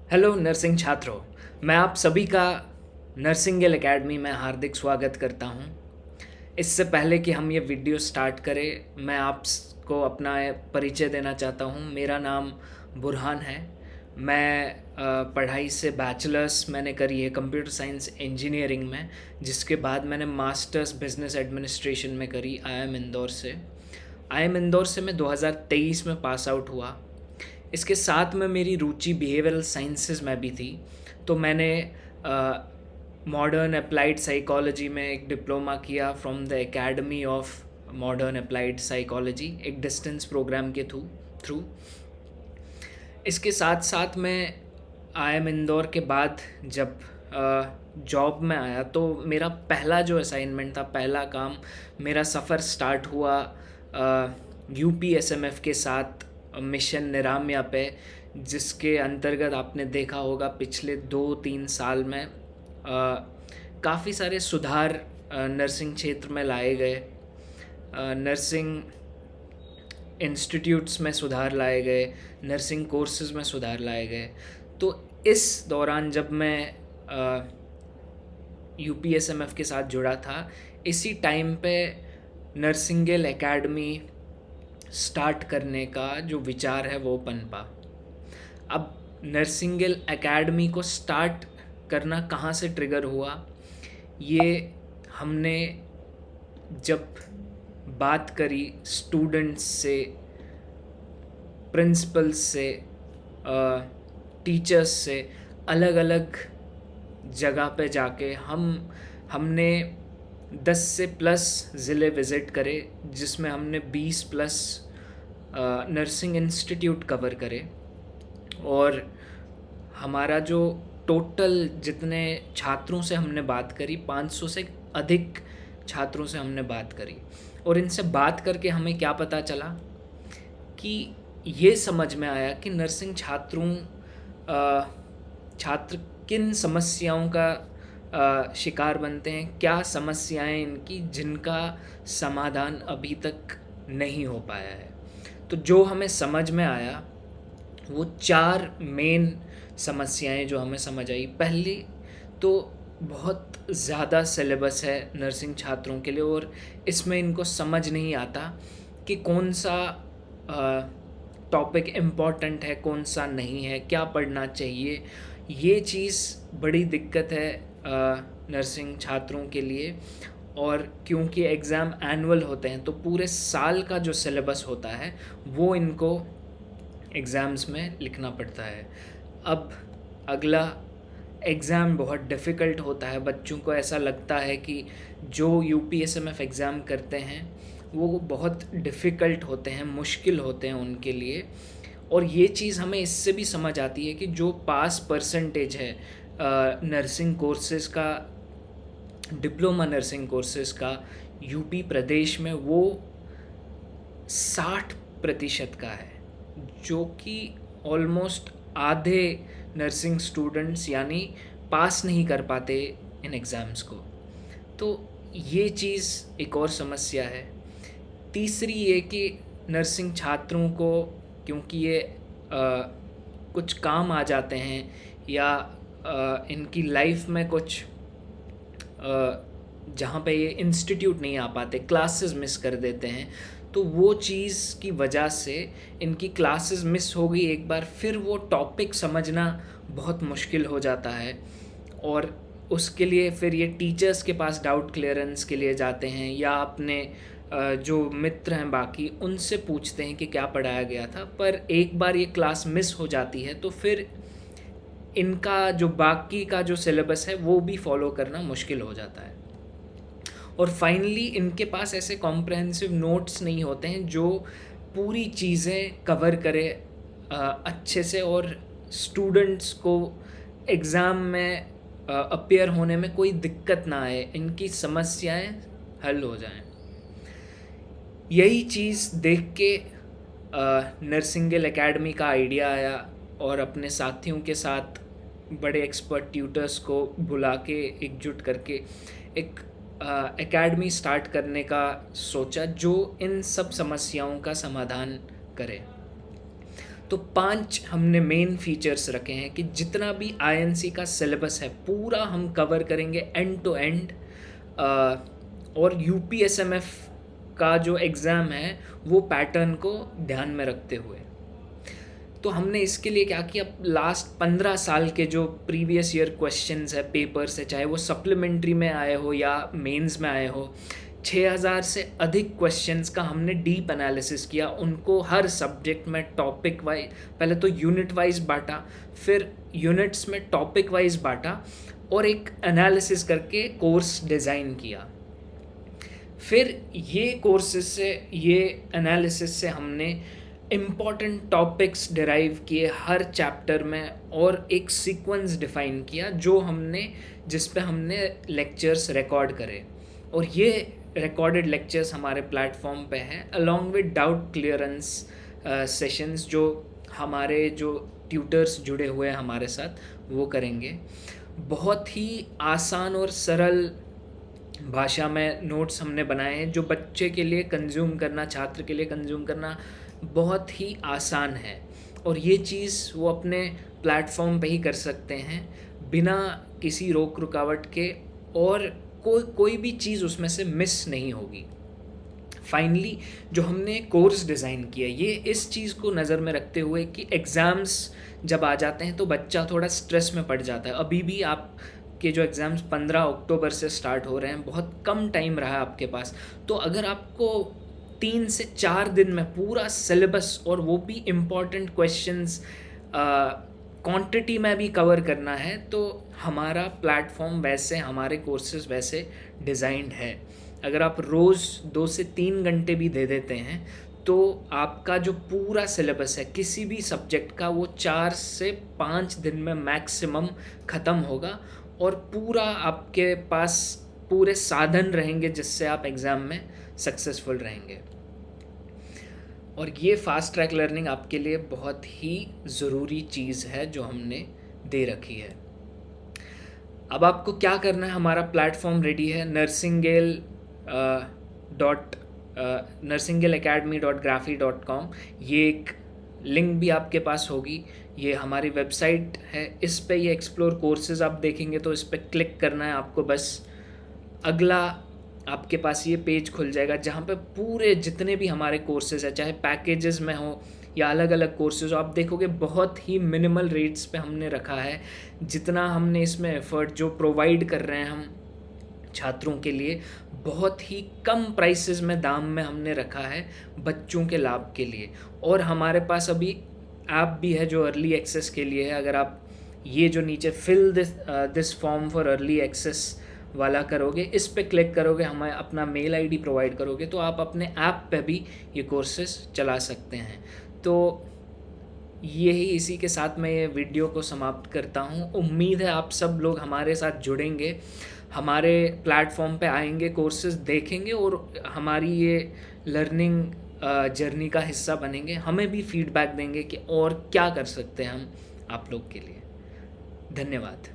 Hello nursing छात्रों। मैं आप सभी का नर्सिंगल एकेडमी में हार्दिक स्वागत करता हूं। इससे पहले कि हम ये वीडियो स्टार्ट करें, मैं आपको अपना परिचय देना चाहता हूं। मेरा नाम बुरहान है। मैं पढ़ाई से बैचलर्स मैंने करी है कंप्यूटर साइंस इंजीनियरिंग में, जिसके बाद मैंने मास्टर्स बिजनेस एडमिनिस्ट्रेशन में करी आईआईएम इंदौर से। आईआईएम इंदौर से मैं 2023 में पास आउट हुआ। इसके साथ में मेरी रुचि बिहेवियरल साइंसेस में भी थी, तो मैंने मॉडर्न अप्लाइड साइकोलॉजी में एक डिप्लोमा किया from the academy of modern applied psychology, एक डिस्टेंस प्रोग्राम के थ्रू। इसके साथ साथ मैं आईएम इंदौर के बाद जब जॉब में आया तो मेरा पहला जो असाइनमेंट था, पहला काम, मेरा सफ़र स्टार्ट हुआ UPSMF के साथ मिशन निराम्या पे, जिसके अंतर्गत आपने देखा होगा पिछले 2-3 साल में काफ़ी सारे सुधार नर्सिंग क्षेत्र में लाए गए। नर्सिंग इंस्टीट्यूट्स में सुधार लाए गए, नर्सिंग कोर्सेज में सुधार लाए गए। तो इस दौरान जब मैं UPSMF के साथ जुड़ा था, इसी टाइम पे नर्सिंगल एकेडमी स्टार्ट करने का जो विचार है वो पनपा। अब नर्सिंगल एकेडमी को स्टार्ट करना कहाँ से ट्रिगर हुआ, ये हमने जब बात करी स्टूडेंट्स से, प्रिंसिपल्स से, टीचर्स से, अलग अलग जगह पे जाके हमने 10 से प्लस ज़िले विज़िट करे, जिसमें हमने 20 प्लस नर्सिंग इंस्टीट्यूट कवर करे। और हमारा जो टोटल जितने छात्रों से हमने बात करी, 500 से अधिक छात्रों से हमने बात करी। और इनसे बात करके हमें क्या पता चला कि ये समझ में आया कि नर्सिंग छात्र किन समस्याओं का शिकार बनते हैं, क्या समस्याएं इनकी जिनका समाधान अभी तक नहीं हो पाया है। तो जो हमें समझ में आया वो 4 मेन समस्याएं जो हमें समझ आई। पहली तो बहुत ज़्यादा सिलेबस है नर्सिंग छात्रों के लिए, और इसमें इनको समझ नहीं आता कि कौन सा टॉपिक इम्पॉर्टेंट है, कौन सा नहीं है, क्या पढ़ना चाहिए। ये चीज़ बड़ी दिक्कत है नर्सिंग छात्रों के लिए। और क्योंकि एग्ज़ाम एनुअल होते हैं तो पूरे साल का जो सिलेबस होता है वो इनको एग्ज़ाम्स में लिखना पड़ता है। अब अगला, एग्ज़ाम बहुत डिफ़िकल्ट होता है। बच्चों को ऐसा लगता है कि जो UPSMF एग्ज़ाम करते हैं वो बहुत डिफ़िकल्ट होते हैं, मुश्किल होते हैं उनके लिए। और ये चीज़ हमें इससे भी समझ आती है कि जो पास परसेंटेज है नर्सिंग कोर्सेज़ का, डिप्लोमा नर्सिंग कोर्सेज़ का यूपी प्रदेश में, वो 60% का है, जो कि ऑलमोस्ट आधे नर्सिंग स्टूडेंट्स यानी पास नहीं कर पाते इन एग्ज़ाम्स को। तो ये चीज़ एक और समस्या है। तीसरी ये कि नर्सिंग छात्रों को, क्योंकि ये कुछ काम आ जाते हैं या इनकी लाइफ में कुछ जहाँ पे ये इंस्टीट्यूट नहीं आ पाते, क्लासेस मिस कर देते हैं, तो वो चीज़ की वजह से इनकी क्लासेस मिस हो गई एक बार, फिर वो टॉपिक समझना बहुत मुश्किल हो जाता है। और उसके लिए फिर ये टीचर्स के पास डाउट क्लियरेंस के लिए जाते हैं या अपने जो मित्र हैं बाकी, उनसे पूछते हैं कि क्या पढ़ाया गया था। पर एक बार ये क्लास मिस हो जाती है तो फिर इनका जो बाकी का जो सिलेबस है वो भी फॉलो करना मुश्किल हो जाता है। और फाइनली इनके पास ऐसे कॉम्प्रहेंसिव नोट्स नहीं होते हैं जो पूरी चीज़ें कवर करे अच्छे से, और स्टूडेंट्स को एग्ज़ाम में अपीयर होने में कोई दिक्कत ना आए, इनकी समस्याएं हल हो जाएं। यही चीज़ देख के नर्सिंगल एकेडमी का आइडिया आया, और अपने साथियों के साथ बड़े एक्सपर्ट ट्यूटर्स को बुला के एकजुट करके एक एकेडमी स्टार्ट करने का सोचा जो इन सब समस्याओं का समाधान करे। तो 5 हमने मेन फीचर्स रखे हैं कि जितना भी आईएनसी का सिलेबस है पूरा हम कवर करेंगे एंड टू एंड। और यूपीएसएमएफ का जो एग्ज़ाम है वो पैटर्न को ध्यान में रखते हुए। तो हमने इसके लिए क्या किया, लास्ट 15 साल के जो प्रीवियस ईयर क्वेश्चंस है, पेपर्स है, चाहे वो सप्लीमेंट्री में आए हो या मेंस में आए हो, 6000 से अधिक क्वेश्चंस का हमने डीप एनालिसिस किया। उनको हर सब्जेक्ट में टॉपिक वाइज, पहले तो यूनिट वाइज बांटा, फिर यूनिट्स में टॉपिक वाइज बांटा और एक एनालिसिस करके कोर्स डिज़ाइन किया। फिर ये कोर्सेज से, ये एनालिसिस से हमने इम्पॉर्टेंट टॉपिक्स डिराइव किए हर चैप्टर में और एक सीक्वेंस डिफ़ाइन किया जो हमने, जिस पे हमने लेक्चर्स रिकॉर्ड करे। और ये रिकॉर्डेड लेक्चर्स हमारे प्लेटफॉर्म पे हैं along with doubt clearance sessions जो हमारे जो ट्यूटर्स जुड़े हुए हैं हमारे साथ वो करेंगे। बहुत ही आसान और सरल भाषा में नोट्स हमने बनाए हैं जो बच्चे के लिए कंज्यूम करना, छात्र के लिए कंज्यूम करना बहुत ही आसान है। और ये चीज़ वो अपने प्लेटफॉर्म पे ही कर सकते हैं बिना किसी रोक रुकावट के, और कोई भी चीज़ उसमें से मिस नहीं होगी। फाइनली जो हमने कोर्स डिज़ाइन किया, ये इस चीज़ को नज़र में रखते हुए कि एग्ज़ाम्स जब आ जाते हैं तो बच्चा थोड़ा स्ट्रेस में पड़ जाता है। अभी भी आप के जो एग्ज़ाम्स 15 अक्टूबर से स्टार्ट हो रहे हैं, बहुत कम टाइम रहा आपके पास। तो अगर आपको 3 से 4 दिन में पूरा सिलेबस और वो भी इम्पॉर्टेंट क्वेश्चंस क्वांटिटी में भी कवर करना है, तो हमारा प्लेटफॉर्म वैसे, हमारे कोर्सेज वैसे डिज़ाइंड है। अगर आप रोज़ 2 से 3 घंटे भी दे देते हैं तो आपका जो पूरा सिलेबस है किसी भी सब्जेक्ट का, वो 4 से 5 दिन में मैक्सिमम ख़त्म होगा और पूरा आपके पास पूरे साधन रहेंगे जिससे आप एग्ज़ाम में सक्सेसफुल रहेंगे। और ये फास्ट ट्रैक लर्निंग आपके लिए बहुत ही ज़रूरी चीज़ है जो हमने दे रखी है। अब आपको क्या करना है, हमारा प्लेटफॉर्म रेडी है, nursingaleacademy.graphy.com। ये एक लिंक भी आपके पास होगी, ये हमारी वेबसाइट है, इस पे ये एक्सप्लोर कोर्सेज आप देखेंगे तो इस पे क्लिक करना है आपको। बस अगला आपके पास ये पेज खुल जाएगा जहाँ पे पूरे जितने भी हमारे कोर्सेज हैं, चाहे पैकेजेस में हो या अलग अलग कोर्सेज हो, आप देखोगे बहुत ही मिनिमल रेट्स पे हमने रखा है। जितना हमने इसमें एफर्ट जो प्रोवाइड कर रहे हैं हम छात्रों के लिए, बहुत ही कम प्राइसेस में, दाम में हमने रखा है बच्चों के लाभ के लिए। और हमारे पास अभी ऐप भी है जो अर्ली एक्सेस के लिए है। अगर आप ये जो नीचे fill this form for early access वाला करोगे, इस पे क्लिक करोगे, हमें अपना मेल आईडी प्रोवाइड करोगे तो आप अपने ऐप पे भी ये कोर्सेज चला सकते हैं। तो यही, इसी के साथ मैं ये वीडियो को समाप्त करता हूँ। उम्मीद है आप सब लोग हमारे साथ जुड़ेंगे, हमारे प्लेटफॉर्म पे आएंगे, कोर्सेज देखेंगे और हमारी ये लर्निंग जर्नी का हिस्सा बनेंगे। हमें भी फीडबैक देंगे कि और क्या कर सकते हैं हम आप लोग के लिए। धन्यवाद।